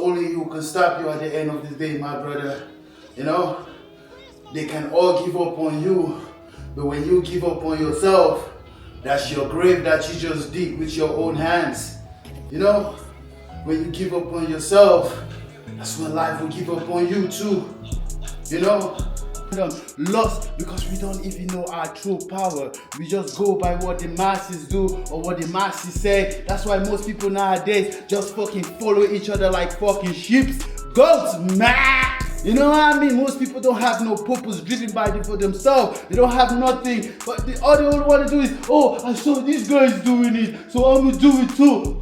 only you can stop you at the end of the day, my brother. You know, they can all give up on you, but when you give up on yourself, that's your grave that you just dig with your own hands. You know, when you give up on yourself, that's when life will give up on you too. You know, lost because we don't even know our true power. We just go by what the masses do or what the masses say. That's why most people nowadays just fucking follow each other like fucking sheep, goats, man. You know what I mean? Most people don't have no purpose driven by them for themselves. They don't have nothing. But all they only want to do is, oh, I saw this guy is doing it, so I'm gonna do it too.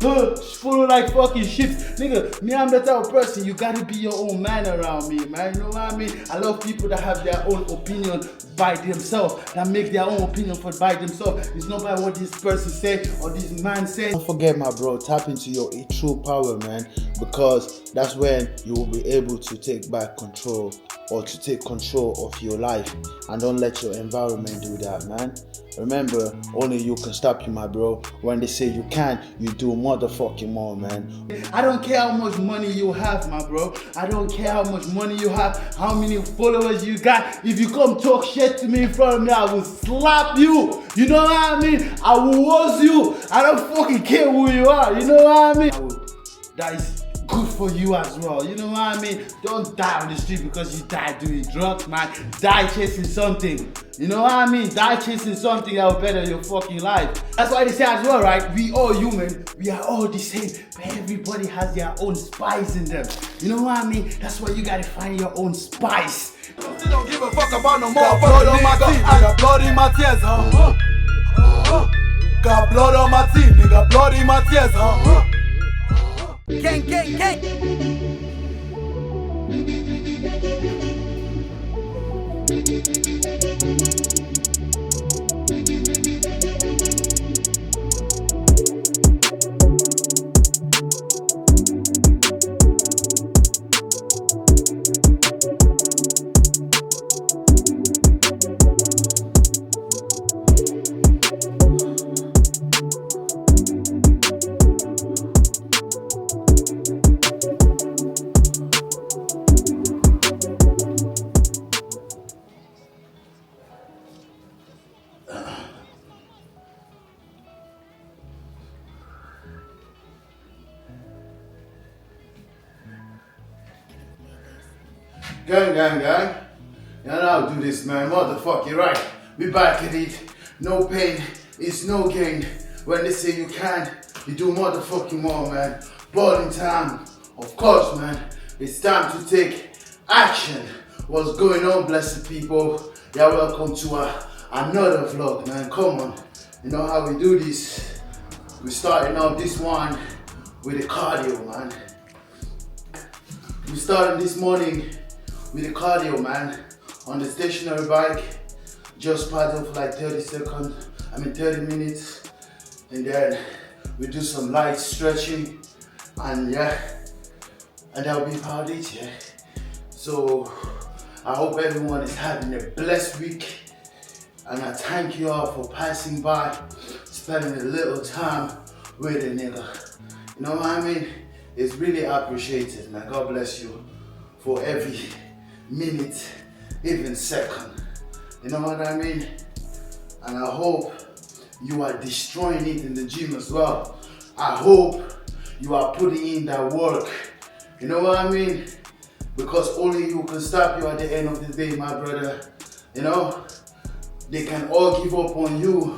Follow like fucking shit. Nigga, me, I'm the type of person, you gotta be your own man around me, man. You know what I mean? I love people that have their own opinion by themselves, that make their own opinion by themselves. It's not by what this person say or this man say. Don't forget, my bro, tap into your true power, man, because that's when you will be able to take back control or to take control of your life, and don't let your environment do that, man. Remember, only you can stop you, my bro. When they say you can't, you do motherfucking more, man. I don't care how much money you have, my bro. I don't care how much money you have, how many followers you got. If you come talk shit to me in front of me, I will slap you. You know what I mean? I will woz you. I don't fucking care who you are. You know what I mean? That is good for you as well. You know what I mean? Don't die on the street because you die doing drugs, man. Die chasing something. You know what I mean? Die chasing something that will better your fucking life. That's why they say as well, right? We all human. We are all the same. But everybody has their own spice in them. You know what I mean? That's why you gotta find your own spice. Still don't give a fuck about no more. Got blood on my teeth. I got blood in my tears, Got blood on my teeth, nigga. Blood in my tears, Gang, gang, gang. Gang. You know how to do this, man. Motherfucker, you're right. We back at it. No pain is no gain. When they say you can, you do motherfucking more, man. Balling time. Of course, man. It's time to take action. What's going on, blessed people? You're welcome to another vlog, man. Come on. You know how we do this. We're starting off this one with the cardio, man. We started this morning with the cardio, man, on the stationary bike. Just paddle for like 30 minutes, and then we do some light stretching, and yeah, and that'll be about it, yeah. So I hope everyone is having a blessed week, and I thank you all for passing by, spending a little time with a nigga. You know what I mean? It's really appreciated, man. God bless you for every minute, even second. You know what I mean? And I hope you are destroying it in the gym as well. I hope you are putting in that work. You know what I mean? Because only you can stop you at the end of the day, my brother. You know? They can all give up on you,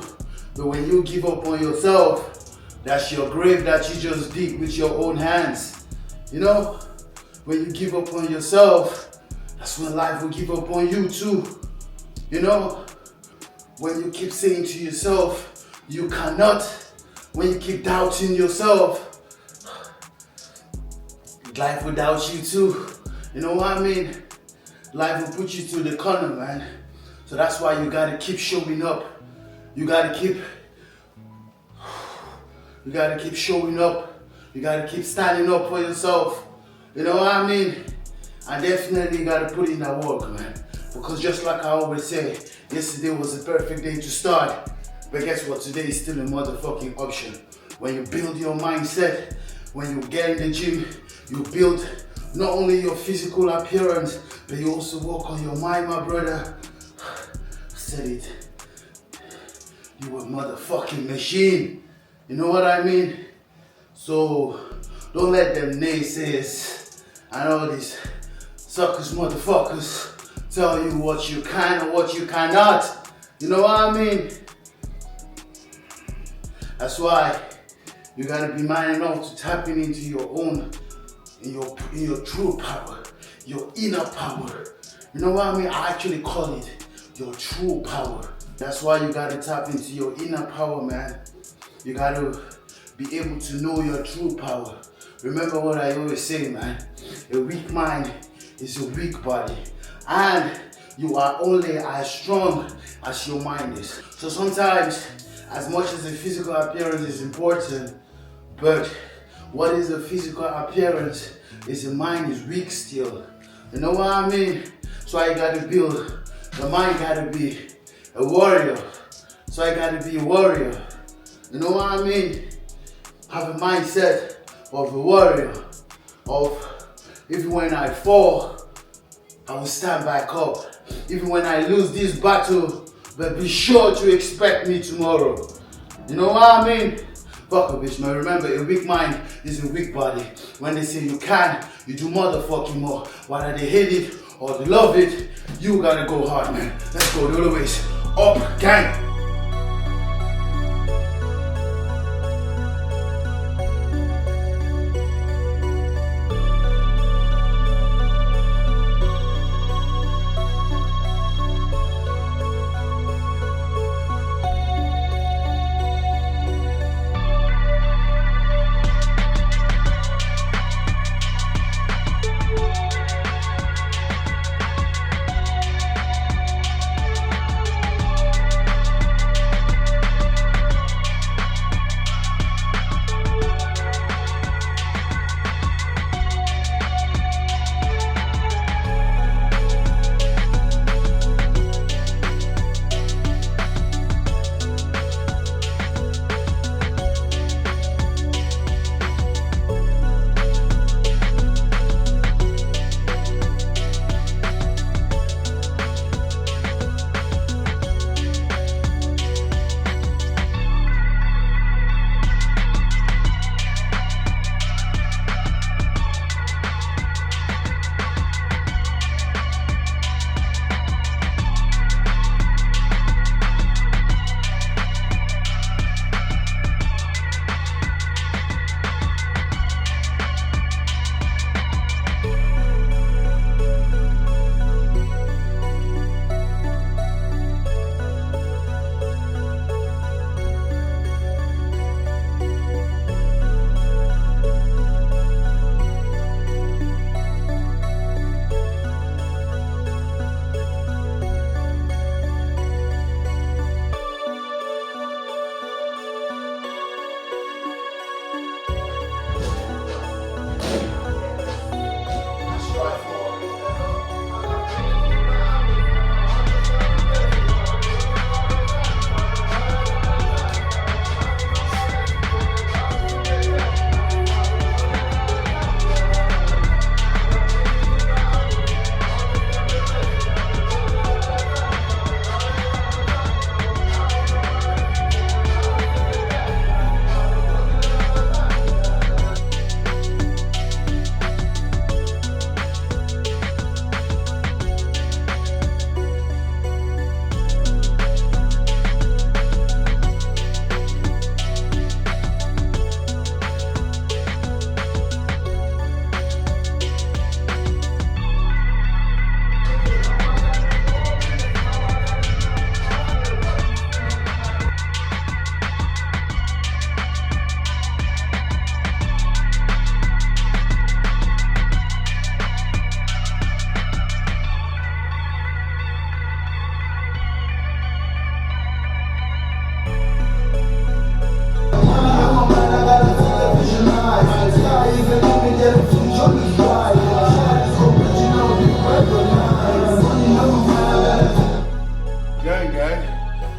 but when you give up on yourself, that's your grave that you just dig with your own hands. You know? When you give up on yourself, that's when life will give up on you too. You know? When you keep saying to yourself, you cannot. When you keep doubting yourself, life will doubt you too. You know what I mean? Life will put you to the corner, man. So that's why you gotta keep showing up. You gotta keep showing up. You gotta keep standing up for yourself. You know what I mean? And definitely you gotta put in that work, man. Because just like I always say, yesterday was a perfect day to start. But guess what? Today is still a motherfucking option. When you build your mindset, when you get in the gym, You build not only your physical appearance, but you also work on your mind, my brother. I said it. You a motherfucking machine. You know what I mean? So don't let them naysayers and all these suckers motherfuckers tell you what you can and what you cannot. You know what I mean? That's why you gotta be man enough to tapping into your own, in your true power, your inner power. You know what I mean? I actually call it your true power. That's why you gotta tap into your inner power, man. You gotta be able to know your true power. Remember what I always say, man. A weak mind is a weak body. And you are only as strong as your mind is. So sometimes, as much as the physical appearance is important, but what is the physical appearance is the mind is weak still. You know what I mean? So I gotta build, the mind gotta be a warrior. So I gotta be a warrior. You know what I mean? Have a mindset of a warrior. Of even when I fall, I will stand back up. Even when I lose this battle, but be sure to expect me tomorrow. You know what I mean? Fuck a bitch, man. Remember, a weak mind is a weak body. When they say you can, you do motherfucking more. Whether they hate it or they love it, you gotta go hard, man. Let's go the other ways. Up, gang!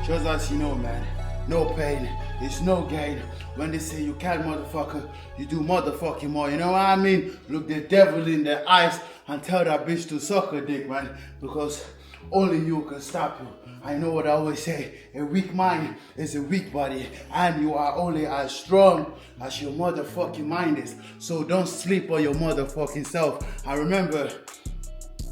Just as you know, man, no pain, it's no gain. When they say you can't motherfucker, you do motherfucking more, you know what I mean? Look the devil in the eyes and tell that bitch to suck her dick, man, because only you can stop you. I know what I always say, a weak mind is a weak body, and you are only as strong as your motherfucking mind is. So don't sleep on your motherfucking self. And remember,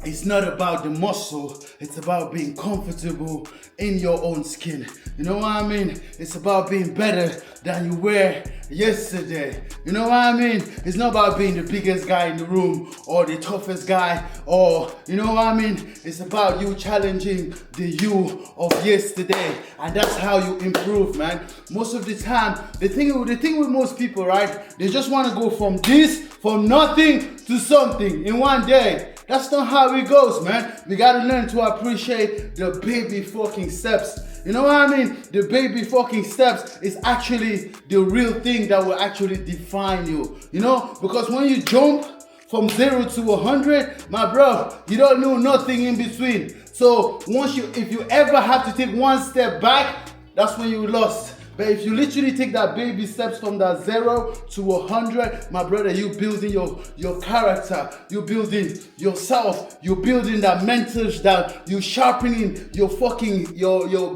it's not about the muscle, it's about being comfortable in your own skin. You know what I mean? It's about being better than you were yesterday. You know what I mean? It's not about being the biggest guy in the room or the toughest guy, or you know what I mean? It's about you challenging the you of yesterday, and that's how you improve, man. Most of the time, the thing with most people, right? They just want to go from nothing to something in one day. That's not how it goes, man. We gotta learn to appreciate the baby fucking steps. You know what I mean? The baby fucking steps is actually the real thing that will actually define you. You know? Because when you jump from 0 to 100, my bro, you don't know nothing in between. So if you ever have to take one step back, that's when you lost. But if you literally take that baby steps from that 0 to 100, my brother, you building your character, you building yourself, you building that mental, that you sharpening your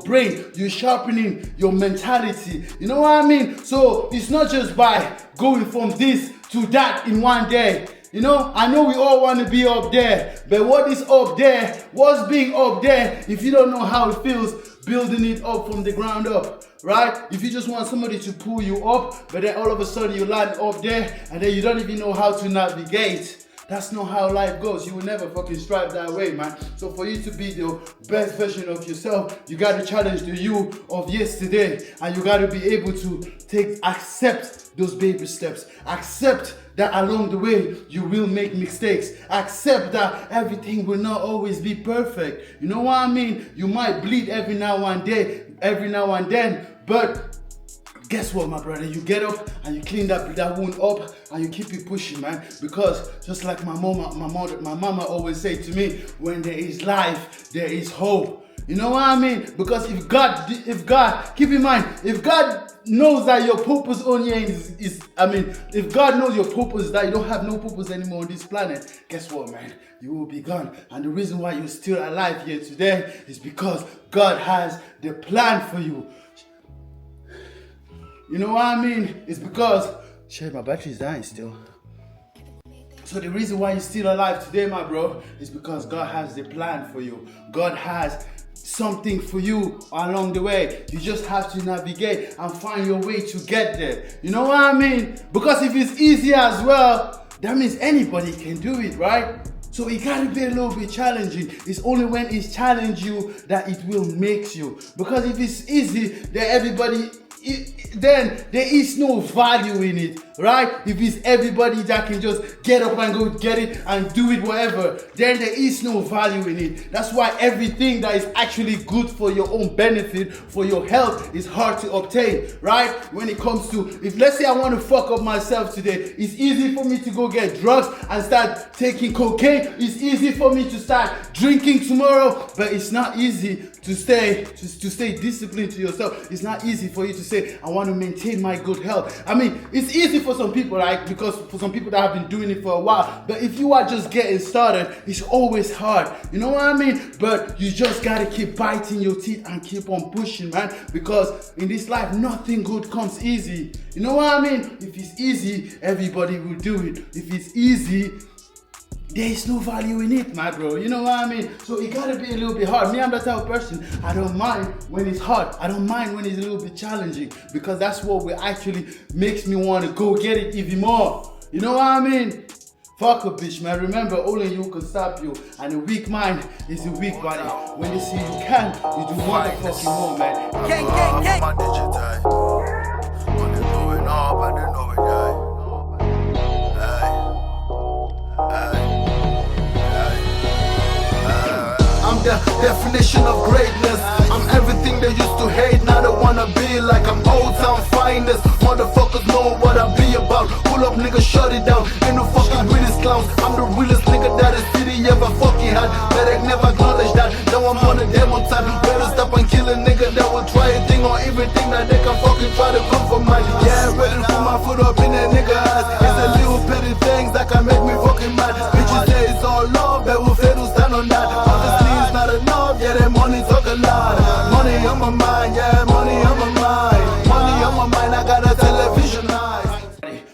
brain, you sharpening your mentality. You know what I mean? So it's not just by going from this to that in one day. You know, I know we all want to be up there, but what is up there? What's being up there if you don't know how it feels building it up from the ground up, right? If you just want somebody to pull you up, but then all of a sudden you land up there and then you don't even know how to navigate. That's not how life goes. You will never fucking strive that way, man. So for you to be the best version of yourself, you got to challenge the you of yesterday, and you got to be able to accept those baby steps. Accept that along the way you will make mistakes. Accept that everything will not always be perfect. You know what I mean? You might bleed every now and then, but guess what, my brother? You get up and you clean that wound up and you keep it pushing, man. Because just like my mama always say to me, when there is life, there is hope. You know what I mean? Because if God, keep in mind, if God knows that your purpose on here if God knows your purpose, that you don't have no purpose anymore on this planet, guess what, man? You will be gone. And the reason why you're still alive here today is because God has the plan for you. You know what I mean? It's because, shit, my battery's dying still. So the reason why you're still alive today, my bro, is because God has the plan for you. God has something for you along the way. You just have to navigate and find your way to get there. You know what I mean? Because if it's easy as well, that means anybody can do it, right? So it gotta be a little bit challenging. It's only when it's challenge you that it will make you. Because if it's easy, then then there is no value in it, right? If it's everybody that can just get up and go get it and do it whatever, then there is no value in it. That's why everything that is actually good for your own benefit, for your health, is hard to obtain, right? When it comes to, if let's say I want to fuck up myself today, it's easy for me to go get drugs and start taking cocaine. It's easy for me to start drinking tomorrow, but it's not easy to stay disciplined to yourself. It's not easy for you to say, I want to maintain my good health. I mean, it's easy for some people, right? Because for some people that have been doing it for a while. But if you are just getting started, it's always hard. You know what I mean? But you just gotta keep biting your teeth and keep on pushing, man. Because in this life, nothing good comes easy. You know what I mean? If it's easy, everybody will do it. If it's easy, there is no value in it, my bro. You know what I mean? So it gotta be a little bit hard. Me, I'm that type of person. I don't mind when it's hard. I don't mind when it's a little bit challenging, because that's what will actually makes me want to go get it even more. You know what I mean? Fuck a bitch, man. Remember, only you can stop you. And a weak mind is a weak body. When they see you can, you do motherfucking more, man. Gang, gang, gang. When they blowing up and they know it, die. I'm the definition of greatness. I'm everything they used to hate. Now they wanna be like I'm old town finest. Motherfuckers know what I be about. Pull up, nigga, shut it down. Ain't no fucking realest clowns. I'm the realest nigga that the city ever fucking had. But I never acknowledge that. Now I'm on a demo time. Better stop and kill a nigga that will try a thing everything or everything that they can fucking try to compromise. Yeah, ready to put my foot up in that nigga ass. It's the little petty things that can make me fucking mad. Bitches say it's all love, but we'll fail to stand on that. Honestly, it's not enough, yeah, that money talk a lot. Money on my mind, yeah, money on my mind. Money on my mind, I got a television eyes.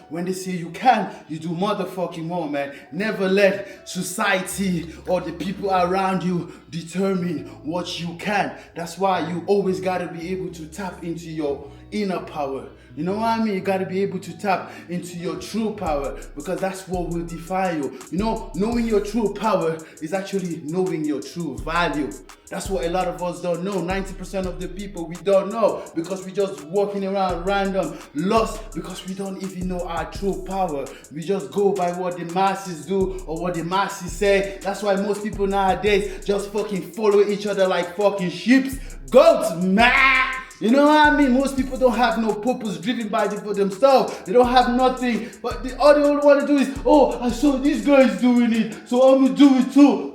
When they say you can, you do motherfucking more, man. Never let society or the people around you determine what you can. That's why you always gotta be able to tap into your inner power. You know what I mean? You gotta be able to tap into your true power, because that's what will define you. You know, knowing your true power is actually knowing your true value. That's what a lot of us don't know. 90% of the people, we don't know, because we just walking around random, lost, because we don't even know our true power. We just go by what the masses do or what the masses say. That's why most people nowadays just fucking follow each other like fucking sheep, goats, man. You know what I mean? Most people don't have no purpose, driven by it for themselves. They don't have nothing, but all they want to do is, oh, I saw these guys doing it, so I'm gonna do it too.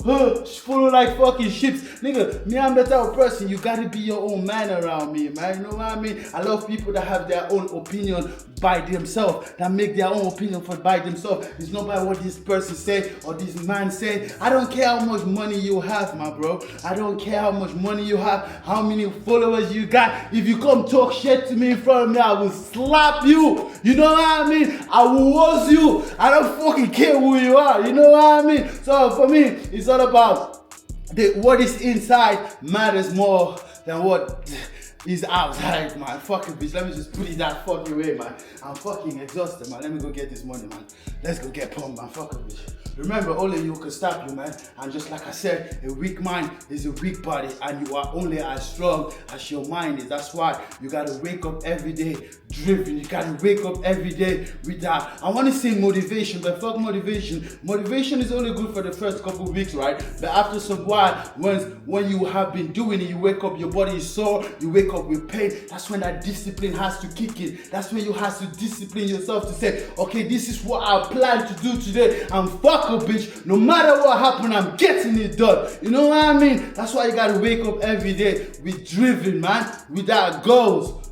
Follow like fucking sheep. Nigga, me, I'm the type of person, you gotta be your own man around me, man. You know what I mean? I love people that have their own opinion by themselves, that make their own opinion by themselves. It's not by what this person say or this man say. I don't care how much money you have, my bro. I don't care how much money you have, how many followers you got. If you come talk shit to me in front of me, I will slap you. You know what I mean? I will woz you. I don't fucking care who you are. You know what I mean? So for me, it's all about what is inside matters more than what is outside, man. Fucking bitch. Let me just put it that fucking way, man. I'm fucking exhausted, man. Let me go get this money, man. Let's go get pumped, man. Fuck a bitch. Remember, only you can stop you, man. And just like I said, a weak mind is a weak body, and you are only as strong as your mind is. That's why you gotta wake up every day driven. You gotta wake up every day with that. I want to say motivation, but fuck motivation. Motivation is only good for the first couple of weeks, right? But after some while, when you have been doing it, you wake up, your body is sore, you wake up with pain. That's when that discipline has to kick in. That's when you have to discipline yourself to say, okay, this is what I plan to do today. I'm fuck a bitch. No matter what happens, I'm getting it done. You know what I mean? That's why you gotta wake up every day with driven, man, with that goals.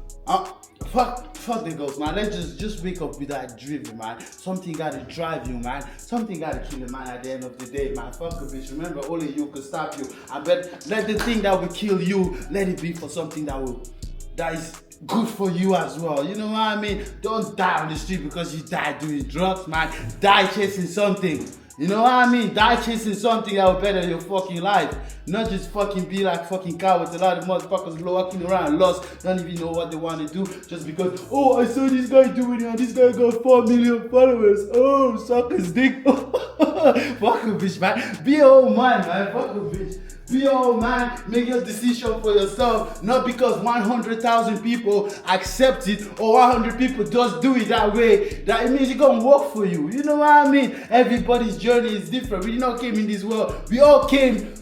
Fuck the goals, man. Let's just wake up with that driven, man. Something gotta drive you, man. Something gotta kill you, man, at the end of the day, man. Fuck a bitch. Remember, only you can stop you. I bet let the thing that will kill you, let it be for something that is good for you as well. You know what I mean? Don't die on the street because you died doing drugs, man. Die chasing something. You know what I mean? Die chasing something that will better your fucking life. Not just fucking be like fucking cowards. A lot of motherfuckers walking around lost, don't even know what they want to do just because, oh, I saw this guy doing it and this guy got 4 million followers. Oh, suck his dick. Fuck a bitch, man. Be your own man, man. Fuck a bitch. Be your own man, make your decision for yourself, not because 100,000 people accept it or 100 people just do it that way, that it means it's gonna work for you. You know what I mean? Everybody's journey is different. We did not came in this world. We all came.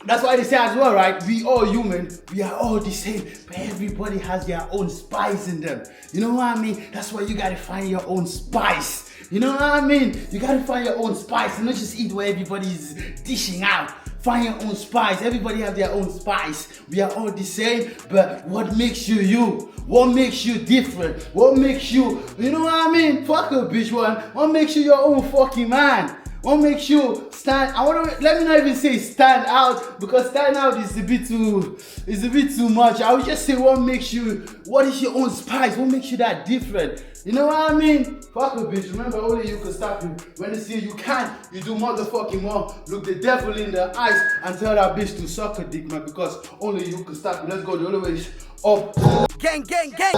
That's why they say as well, right? We all human. We are all the same. But everybody has their own spice in them. You know what I mean? That's why you gotta find your own spice. You know what I mean? You gotta find your own spice and not just eat what everybody is dishing out. Find your own spice. Everybody have their own spice. We are all the same, but what makes you you? What makes you different? What makes you, you know what I mean? Fuck a bitch, one. What makes you your own fucking man? What makes you stand? Let me not even say stand out, because stand out is a bit too much. I would just say what is your own spice? What makes you that different? You know what I mean? Fuck a bitch. Remember, only you can stop you. When they say you can, you do motherfucking more. Look the devil in the eyes and tell that bitch to suck a dick, man, because only you can stop you. Let's go. The only way is up. Gang, gang, gang.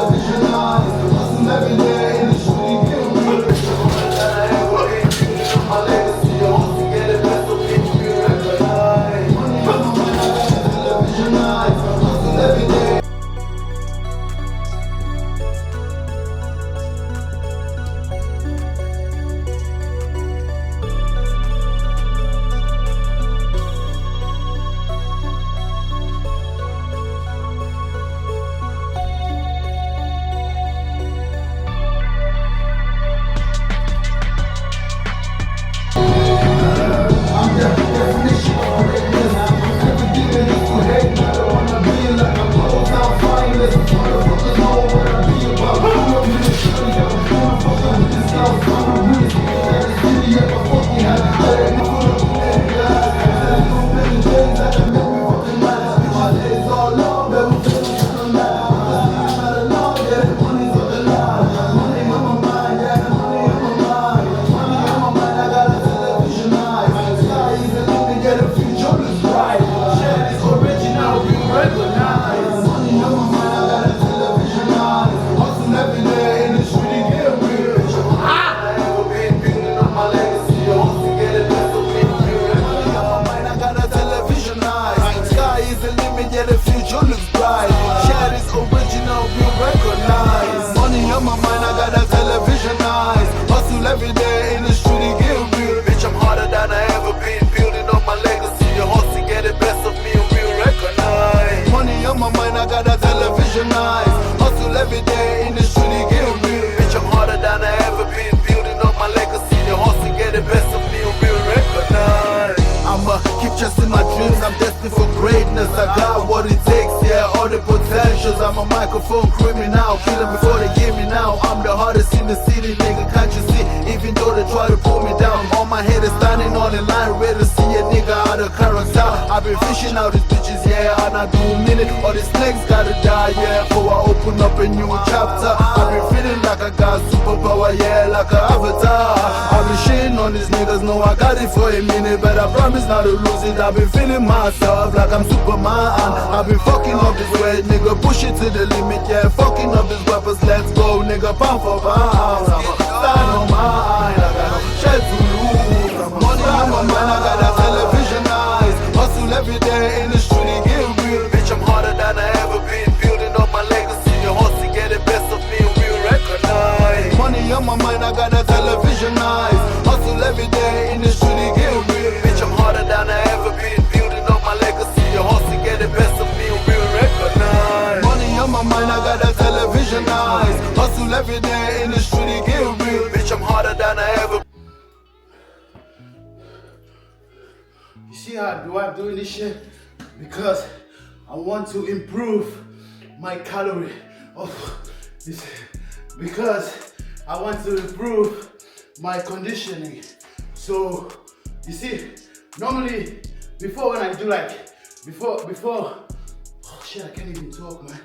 every day in the street, it get real. Bitch, I'm harder than I ever been. Building up my legacy, the hustle get the best of me, real recognize. I'ma keep chasing my dreams, I'm destined for greatness. I got what it takes, yeah, all the potentials. I'm a microphone criminal, kill them before they get me now. I'm the hardest in the city, nigga, can't you see? Even though they try to pull me down, all my haters standing on the line, ready to see a nigga out of character. I've been fishing out these bitches, yeah, and I do a minute. All these snakes gotta die, yeah, before I open up a new chapter. I've been feeling like I got superpower, yeah, like an avatar. I've been shitting on these niggas, know I got it for a minute, but I promise not to lose it. I've been feeling myself like I'm Superman. I've been fucking up this weight, nigga, push it to the limit, yeah, fucking up these weapons, let's go, nigga, pound for pound. I'ma stand on mine, I got no shit to lose. Money on my mind, I got that television eyes. Hustle every day in the street, it get real. Bitch, I'm harder than I ever been. Building up my legacy, the hustle get the best of me, real recognize. Money on my mind, I got that television eyes. Hustle every day in the street, it get real. Bitch, I'm harder than I ever been. Building up my legacy, the hustle get the best of me, real recognize. Money on my mind, I got that television eyes. Hustle every day in the street, it get real. Bitch, I'm harder than I ever. You see how I'm doing this shit? Because I want to improve my calorie. Because I want to improve my conditioning. So, you see, normally, before when I do like, before, oh shit, I can't even talk, man.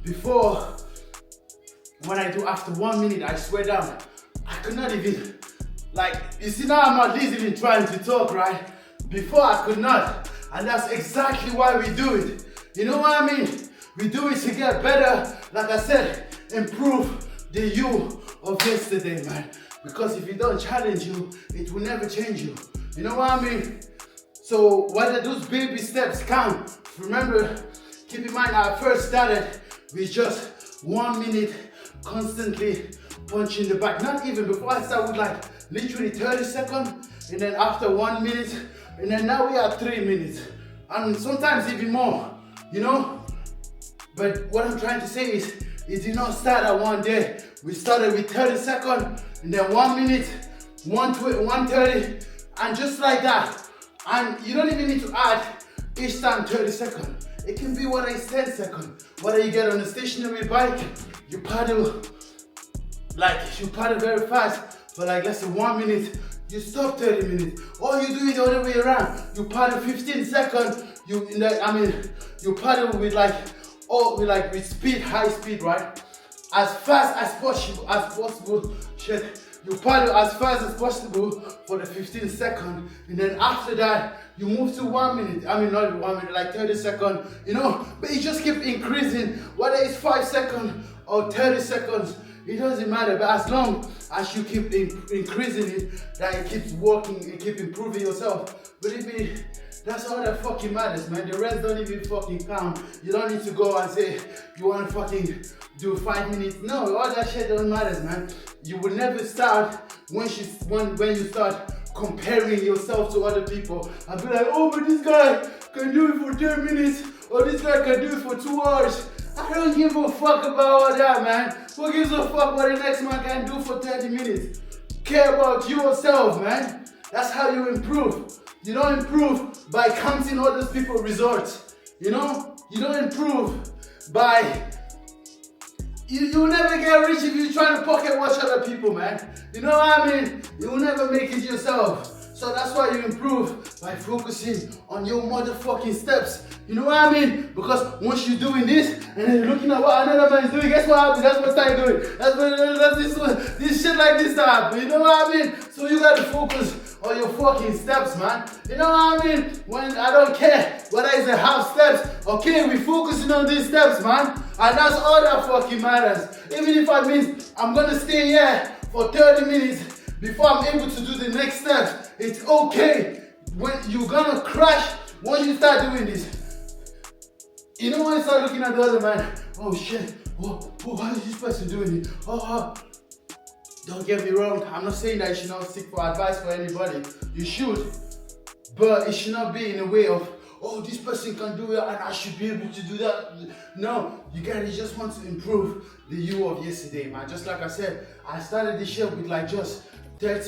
Before, when I do after 1 minute, I swear down, I could not even, like, you see now I'm at least even trying to talk, right? Before I could not, and that's exactly why we do it. You know what I mean? We do it to get better, like I said, improve the you of yesterday, man. Because if you don't challenge you, it will never change you. You know what I mean? So whether those baby steps count, remember, keep in mind I first started with just 1 minute constantly punching the back. Not even before I started with like literally 30 seconds, and then after 1 minute, and then now we are 3 minutes, and sometimes even more, you know? But what I'm trying to say is, it did not start at one day. We started with 30 seconds, and then 1 minute, 130, and just like that. And you don't even need to add each time 30 seconds. It can be whether it's 10 seconds. Whether you get on a stationary bike, you paddle very fast, but like let's say 1 minute, you stop 30 minutes. Or you do it the other way around. You paddle 15 seconds, you paddle with speed, high speed, right? As fast as possible, shit. You paddle as fast as possible for the 15 seconds, and then after that, you move to 1 minute. I mean, not 1 minute, like 30 seconds, you know? But you just keep increasing, whether it's 5 seconds or 30 seconds, it doesn't matter. But as long as you keep increasing it, that it keeps working, and keep improving yourself. Believe me, that's all that fucking matters, man. The rest don't even fucking count. You don't need to go and say you want to fucking do 5 minutes. No, all that shit don't matter, man. You will never start when you start comparing yourself to other people and be like, oh, but this guy can do it for 10 minutes, or this guy can do it for 2 hours. I don't give a fuck about all that, man. Who gives a fuck what the next man can do for 30 minutes? Care about yourself, man. That's how you improve. You don't improve by counting other people's results. You know? You don't improve by... You'll never get rich if you try to pocket watch other people, man. You know what I mean? You'll never make it yourself. So that's why you improve by focusing on your motherfucking steps. You know what I mean? Because once you're doing this and then you're looking at what another man is doing, guess what happens? That's what start doing. That's this shit like this happen. You know what I mean? So you gotta focus on your fucking steps, man. You know what I mean? When I don't care whether it's a half steps, okay, we focusing on these steps, man. And that's all that fucking matters. Even if I mean I'm gonna stay here for 30 minutes before I'm able to do the next step, it's okay. When you're gonna crash when you start doing this. You know when you start looking at the other man, oh shit, why is this person doing it? Don't get me wrong, I'm not saying that you should not seek for advice for anybody. You should, but it should not be in a way of, oh, this person can do it and I should be able to do that. No, you guys just want to improve the you of yesterday, man. Just like I said, I started the show with like just 30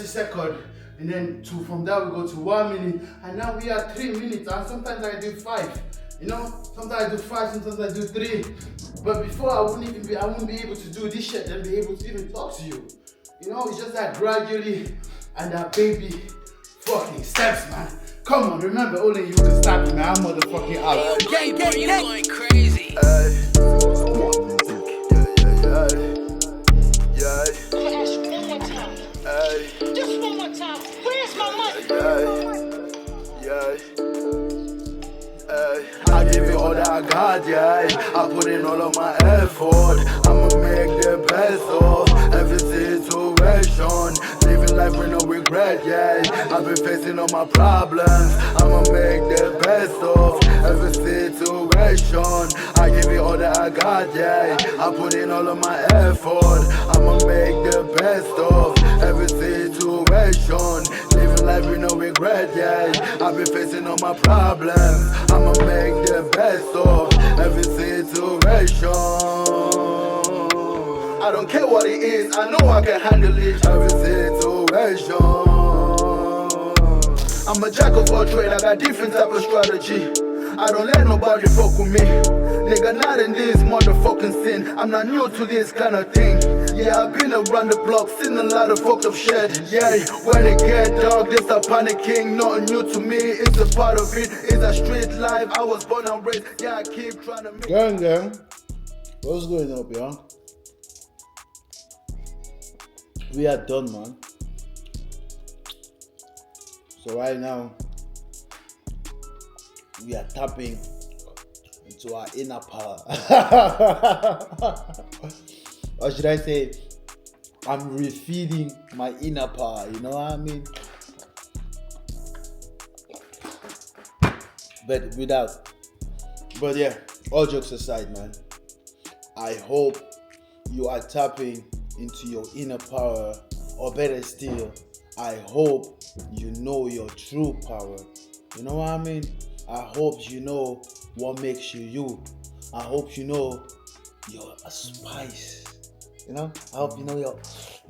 seconds, and then from that we go to 1 minute, and now we are 3 minutes, and sometimes I do 5. You know, sometimes I do 5, sometimes I do 3. But before I wouldn't be able to do this shit and be able to even talk to you. You know, it's just that gradually and that baby fucking steps, man. Come on, remember, only you can stop me, man. I'm motherfucking out. You going crazy. Just one more time. Where's my money? I give it all that I got, yeah. I put in all of my effort. I'ma make the best of every situation. Living life with no regret, yeah. I've been facing all my problems. I'ma make the best of every situation. I give it all that I got, yeah. I put in all of my effort. I'ma make the best of every situation. Living life with no regret, yeah. I've been facing all my problems. I'ma make the best of every situation. I don't care what it is, I know I can handle it. Every situation. I'm a jack of all trades, I got different type of strategy. I don't let nobody fuck with me. Nigga, not in this motherfucking sin. I'm not new to this kind of thing. Yeah, I've been around the block, seen a lot of fucked up shit. Yeah, when it get dark, this a panicking. Nothing new to me, it's a part of it. It's a street life, I was born and raised. Yeah, I keep trying to make Gang, what's going up, y'all? We are done, man. So right now, we are tapping into our inner power. Or should I say, I'm refeeding my inner power, you know what I mean? But yeah, all jokes aside, man, I hope you are tapping into your inner power, or better still, I hope you know your true power. You know what I mean? I hope you know what makes you you. I hope you know you're a spice. You know? I hope you know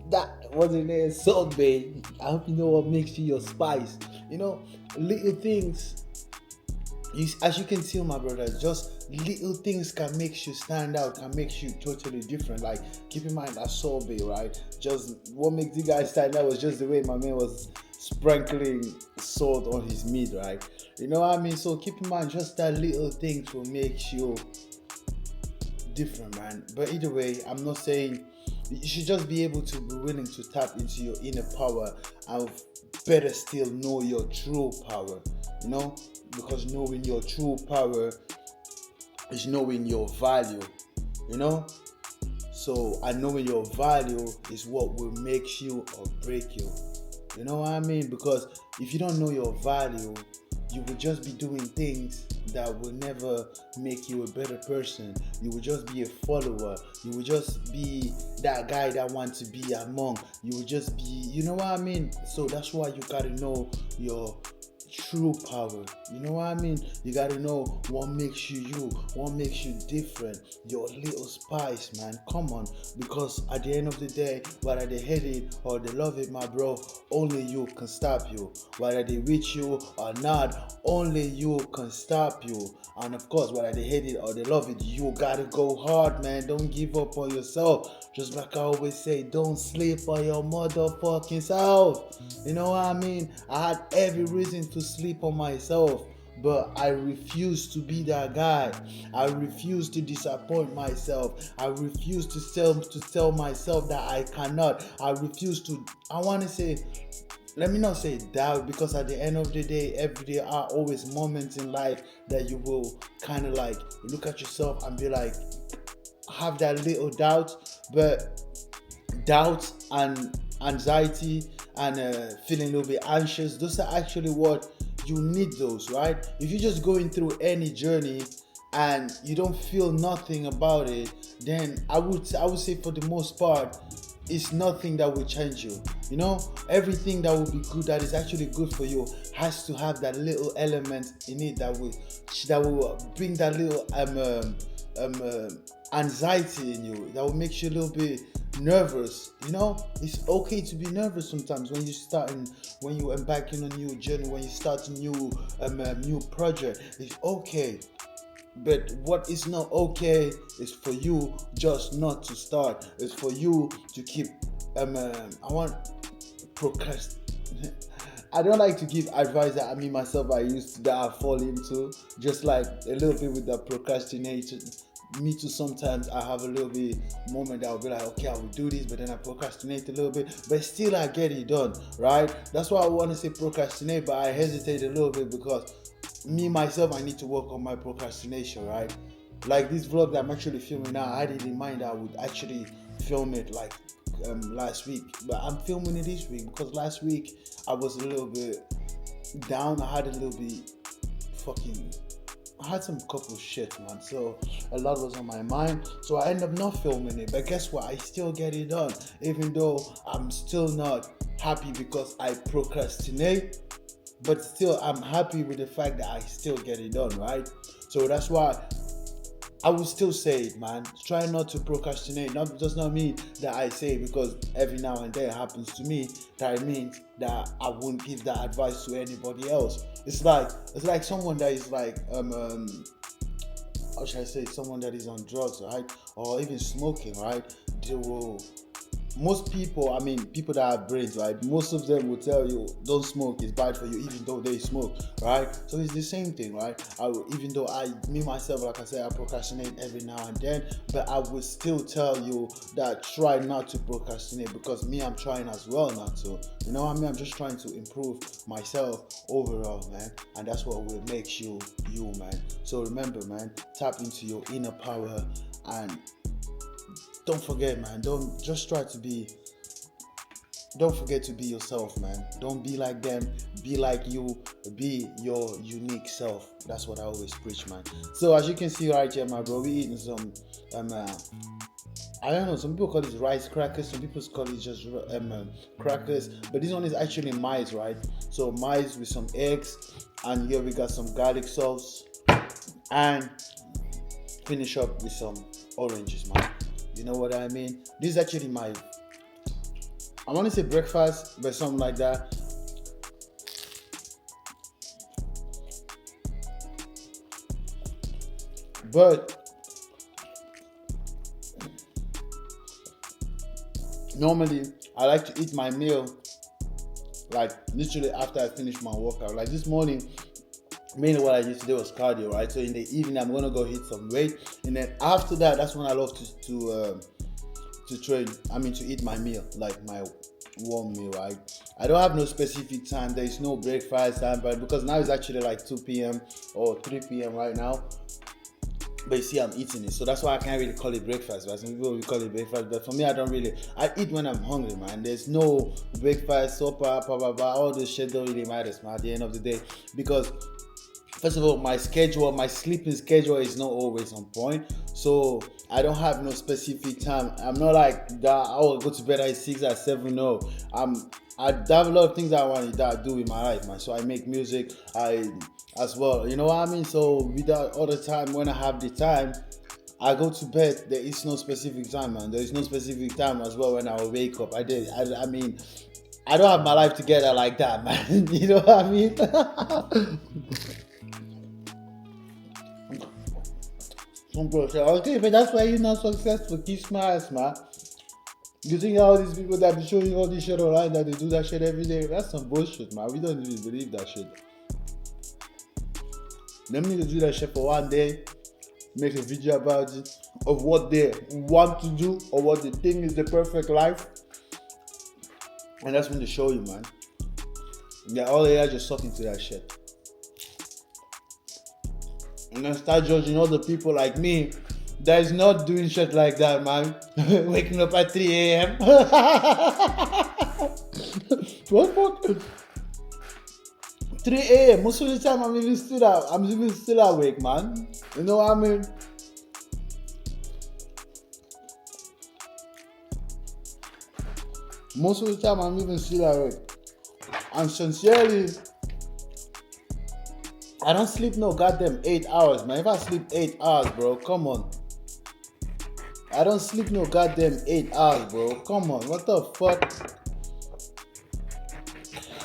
that wasn't there, salt bay. I hope you know what makes you your spice. You know, little things. As you can see, my brothers, just little things can make you stand out, can make you totally different. Like, keep in mind that salt bay, right? Just what makes you guys stand out was just the way my man was sprinkling salt on his meat, right? You know what I mean? So keep in mind, just that little things will make you different, man. But either way, I'm not saying you should just be able to be willing to tap into your inner power, and better still know your true power, you know, because knowing your true power is knowing your value, you know. So, and knowing your value is what will make you or break you. You know what I mean? Because if you don't know your value, you will just be doing things that will never make you a better person. You will just be a follower. You will just be that guy that wants to be among. You will just be, you know what I mean? So that's why you gotta know your true power. You know what I mean? You gotta know what makes you you, what makes you different, your little spice, man. Come on, because at the end of the day, whether they hate it or they love it, my bro, only you can stop you. Whether they reach you or not, only you can stop you. And of course, whether they hate it or they love it, you gotta go hard, man. Don't give up on yourself. Just like I always say, don't sleep on your motherfucking self. You know what I mean? I had every reason to sleep on myself, but I refuse to be that guy. I refuse to disappoint myself. I refuse to tell myself that I cannot. I refuse to, let me not say doubt, because at the end of the day, every day are always moments in life that you will kind of like look at yourself and be like, have that little doubt. But doubt and anxiety and feeling a little bit anxious, those are actually what you need, those, right? If you're just going through any journey and you don't feel nothing about it, then I would say for the most part, it's nothing that will change you. You know, everything that will be good, that is actually good for you, has to have that little element in it that will bring that little anxiety in you, that will make you a little bit nervous. You know, it's okay to be nervous sometimes when you embark on a new journey, when you start a new project. It's okay. But what is not okay is for you just not to start. It's for you to keep I don't like to give advice that that I fall into, just like a little bit with the procrastination. Me too, sometimes I have a little bit moment that I'll be like, okay, I will do this, but then I procrastinate a little bit, but still I get it done, right? That's why I want to say procrastinate, but I hesitate a little bit because myself, I need to work on my procrastination, right? Like this vlog that I'm actually filming now, I didn't mind I would actually film it like last week, but I'm filming it this week because last week I was a little bit down. I had some couple shit, man, so a lot was on my mind, so I end up not filming it. But guess what, I still get it done, even though I'm still not happy because I procrastinate, but still I'm happy with the fact that I still get it done, right? So that's why I will still say it, man. Try not to procrastinate. Does not mean that I say it because every now and then it happens to me, that it means that I won't give that advice to anybody else. It's like someone that is like how should I say, someone that is on drugs, right? Or even smoking, right? Most people, people that have brains, right? Most of them will tell you, don't smoke, it's bad for you, even though they smoke, right? So it's the same thing, right? Even though myself, like I said, I procrastinate every now and then, but I will still tell you that try not to procrastinate, because I'm trying as well not to. You know what I mean? I'm just trying to improve myself overall, man. And that's what will make you, man. So remember, man, tap into your inner power and don't forget, man. Don't forget to be yourself, man. Don't be like them. Be like you. Be your unique self. That's what I always preach, man. So as you can see right here, my bro, we eating some I don't know. Some people call it rice crackers. Some people call it just crackers. But this one is actually maize, right? So maize with some eggs, and here we got some garlic sauce, and finish up with some oranges, man. You know what I mean? This is actually I want to say breakfast, but something like that. But normally I like to eat my meal like literally after I finish my workout. Like this morning, mainly what I used to do was cardio, right? So in the evening I'm gonna go hit some weight, and then after that, that's when I love to train. To eat my meal, like my warm meal, right? I don't have no specific time. There is no breakfast time, but because now it's actually like 2 p.m. or 3 p.m. right now. But you see, I'm eating it, so that's why I can't really call it breakfast. Right? Some people will call it breakfast, but for me, I eat when I'm hungry, man. There's no breakfast, supper, blah, blah, blah. All this shit don't really matter, man, at the end of the day, because first of all, my sleeping schedule is not always on point. So I don't have no specific time. I'm not like that. I will go to bed at 6, at 7. No, I have a lot of things I want to do in my life, man. So I make music, as well. You know what I mean? So without all the time, when I have the time, I go to bed. There is no specific time, man. There is no specific time as well when I will wake up. I don't have my life together like that, man. You know what I mean? Some bro say, okay, but that's why you're not successful. Keep smiles, man. You think all these people that be showing all this shit online, that they do that shit every day? That's some bullshit, man. We don't even believe that shit. Them niggas do that shit for one day, make a video about it, of what they want to do or what they think is the perfect life. And that's when they show you, man. Yeah, all they are just sucking to that shit. And then start judging other people like me that is not doing shit like that, man. Waking up at 3 a.m. What? 3 a.m. Most of the time I'm even still awake, man. You know what I mean? Most of the time, I'm even still awake. And sincerely, I don't sleep no goddamn 8 hours, man. If I sleep 8 hours, bro, come on. I don't sleep no goddamn 8 hours, bro. Come on, what the fuck?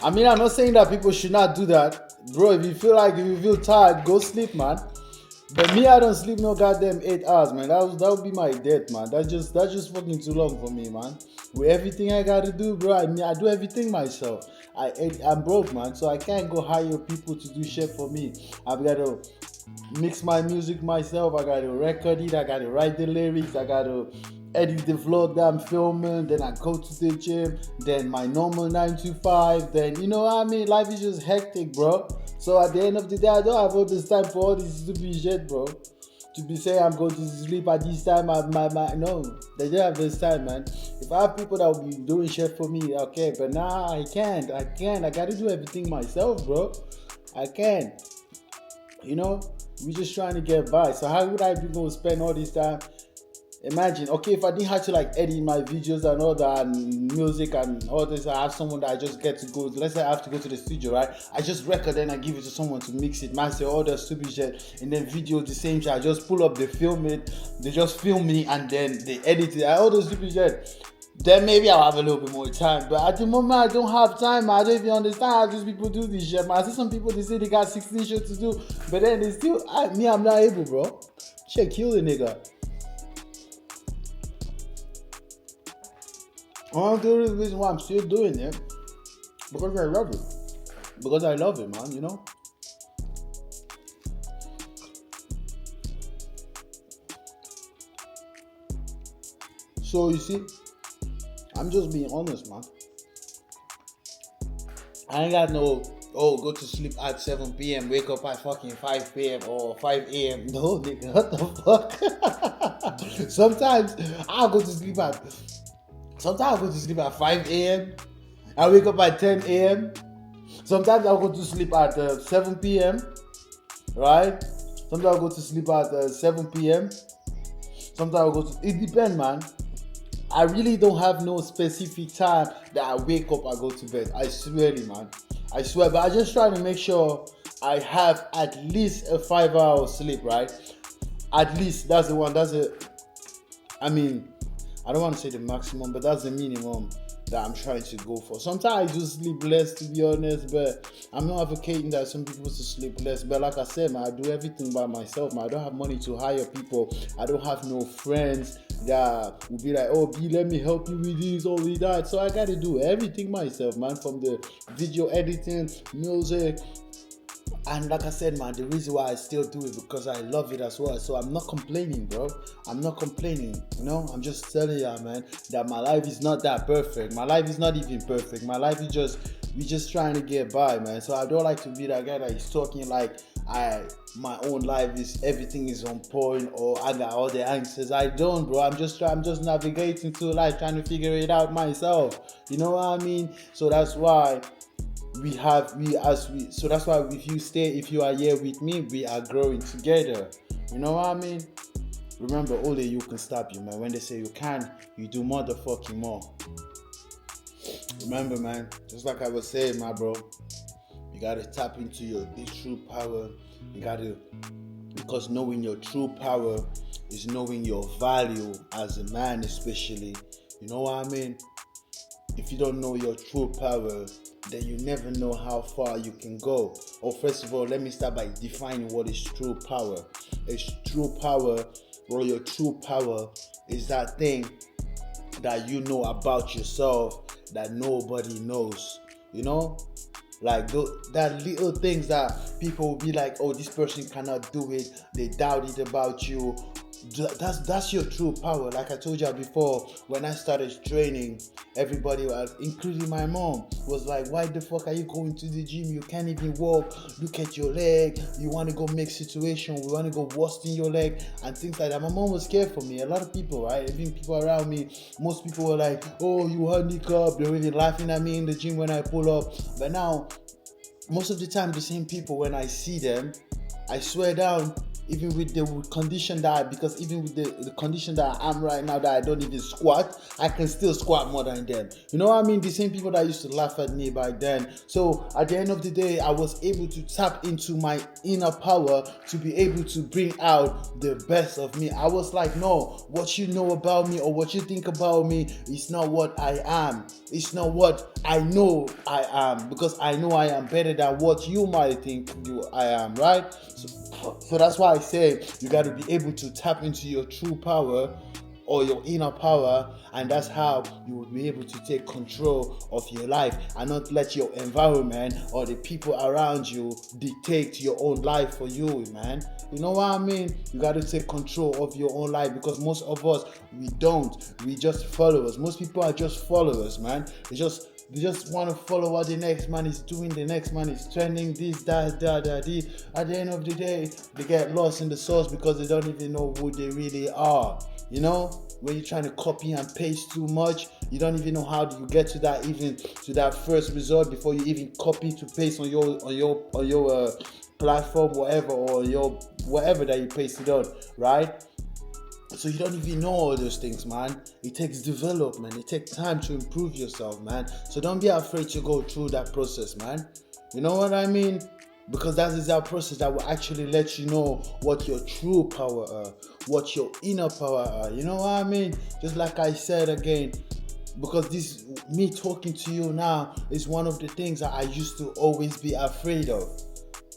I mean, I'm not saying that people should not do that. Bro, if you feel tired, go sleep, man. But me, I don't sleep no goddamn 8 hours, man. That would be my death, man. That's just fucking too long for me, man. With everything I gotta do, bro, I do everything myself. I'm broke, man, so I can't go hire people to do shit for me. I've got to mix my music myself. I gotta record it. I gotta write the lyrics. I gotta edit the vlog that I'm filming. Then I go to the gym. Then my normal 9 to 5. Then, you know what I mean? Life is just hectic, bro. So at the end of the day, I don't have all this time for all this stupid shit, bro. To be saying I'm going to sleep at this time, no, they don't have this time, man. If I have people that will be doing shit for me, okay, but nah, I can't. I gotta do everything myself, bro. I can't. You know, we just trying to get by. So how would I be going to spend all this time? Imagine, okay, if I didn't have to like edit my videos and all that, and music and all this, I have someone that I just get to go. Let's say I have to go to the studio, right? I just record and I give it to someone to mix it, master all that stupid shit, and then video the same shit. I just pull up, they film it, they just film me, and then they edit it. All those stupid shit. Then maybe I'll have a little bit more time. But at the moment, I don't have time. I don't even understand how these people do this shit, man. I see some people, they say they got 16 shit to do, but then they still, I'm not able, bro. Shit, kill the nigga. One of the reasons why I'm still doing it, because I love it. Because I love it, man, you know? So, you see, I'm just being honest, man. I ain't got no, go to sleep at 7 p.m., wake up at fucking 5 p.m. or 5 a.m. No, nigga, what the fuck? Sometimes I'll go to sleep at 5 a.m. I wake up at 10 a.m. Sometimes I'll go to sleep at 7 p.m. Right? Sometimes I'll go to sleep at 7 p.m. Sometimes I'll go to... It depends, man. I really don't have no specific time that I wake up and go to bed. I swear, man. I swear. But I just try to make sure I have at least a 5-hour sleep, right? At least. That's the one. I mean... I don't want to say the maximum, but that's the minimum that I'm trying to go for. Sometimes I do sleep less, to be honest, but I'm not advocating that some people should sleep less. But like I said, man, I do everything by myself, man. I don't have money to hire people. I don't have no friends that will be like, oh, B, let me help you with this, all with that. So I got to do everything myself, man, from the video editing, music. And like I said, man, the reason why I still do it because I love it as well. So I'm not complaining, bro. I'm not complaining, you know. I'm just telling you, man, that my life is not that perfect. My life is not even perfect. My life is we just trying to get by, man. So I don't like to be that guy that is talking like my own life is everything is on point or I got all the answers. I don't, bro. I'm just navigating through life, trying to figure it out myself. You know what I mean? So that's why. So that's why if you are here with me, we are growing together. You know what I mean? Remember, only you can stop you, man. When they say you can, you do motherfucking more. Remember, man, just like I was saying, my bro, you gotta tap into your true power. Because knowing your true power is knowing your value as a man, especially. You know what I mean? If you don't know your true power, then you never know how far you can go. Or first of all, let me start by defining what is true power. It's true power, or your true power is that thing that you know about yourself that nobody knows. You know? Like that little things that people will be like, oh, this person cannot do it. They doubt it about you. That's your true power. Like I told you before, when I started training, everybody was, including my mom, was like, why the fuck are you going to the gym? You can't even walk. Look at your leg. You want to go make situation. We want to go worsen your leg and things like that. My mom was scared for me. A lot of people, right? Even people around me, most people were like, oh, you handicapped. They're really laughing at me in the gym when I pull up. But now, most of the time, the same people, when I see them, I swear down, even with the condition that because even with the condition that I am right now, that I don't even squat, I can still squat more than them. You know what I mean? The same people that used to laugh at me back then. So at the end of the day, I was able to tap into my inner power to be able to bring out the best of me. I was like, no, what you know about me or what you think about me is not what I am. It's not what I know I am, because I know I am better than what you might think I am, right? So that's why I say you got to be able to tap into your true power or your inner power, and that's how you will be able to take control of your life and not let your environment or the people around you dictate your own life for you, man. You know what I mean? You got to take control of your own life, because most of us, we just followers. Most people are just followers, man. They just want to follow what the next man is doing, the next man is trending, this, that. At the end of the day, they get lost in the sauce because they don't even know who they really are. You know, when you're trying to copy and paste too much, you don't even know how do you get to that first result before you even copy to paste on your platform, whatever, or your whatever that you paste it on, right? So you don't even know all those things, man. It takes development. It takes time to improve yourself, man. So don't be afraid to go through that process, man. You know what I mean? Because that is that process that will actually let you know what your true power are, what your inner power are. You know what I mean? Just like I said again, because this me talking to you now is one of the things that I used to always be afraid of.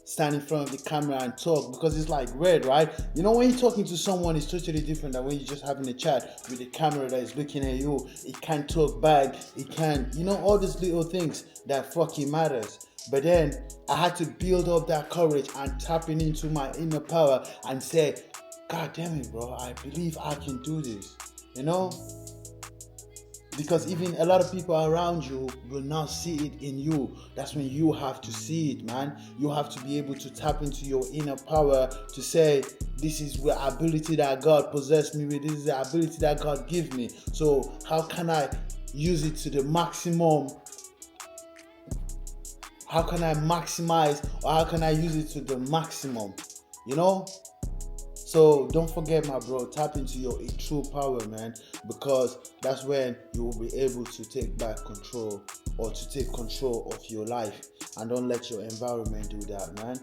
Stand in front of the camera and talk, because it's like red, right? You know, when you're talking to someone, it's totally different than when you're just having a chat with the camera that is looking at you. It can't talk back. It can't, you know, all these little things that fucking matters. But then I had to build up that courage and tapping into my inner power and say, God damn it, bro, I believe I can do this. You know? Because even a lot of people around you will not see it in you. That's when you have to see it, man. You have to be able to tap into your inner power to say, this is the ability that God possessed me with. This is the ability that God gave me. So how can I use it to the maximum? How can I maximize, or how can I use it to the maximum? You know? So don't forget, my bro, tap into your true power, man, because that's when you will be able to take back control, or to take control of your life, and don't let your environment do that, man.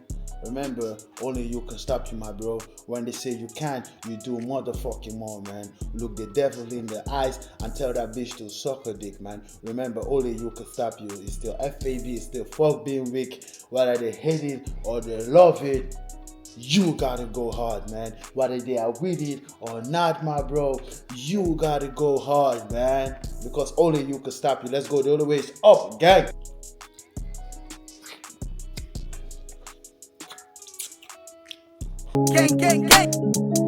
Remember, only you can stop you, my bro. When they say you can't, you do motherfucking more, man. Look the devil in the eyes and tell that bitch to suck her dick, man. Remember, only you can stop you. It's still FAB, it's still fuck being weak. Whether they hate it or they love it, you gotta go hard, man. Whether they are with it or not, my bro, you gotta go hard, man. Because only you can stop you. Let's go. The other way is up, gang. Gang, gang, gang.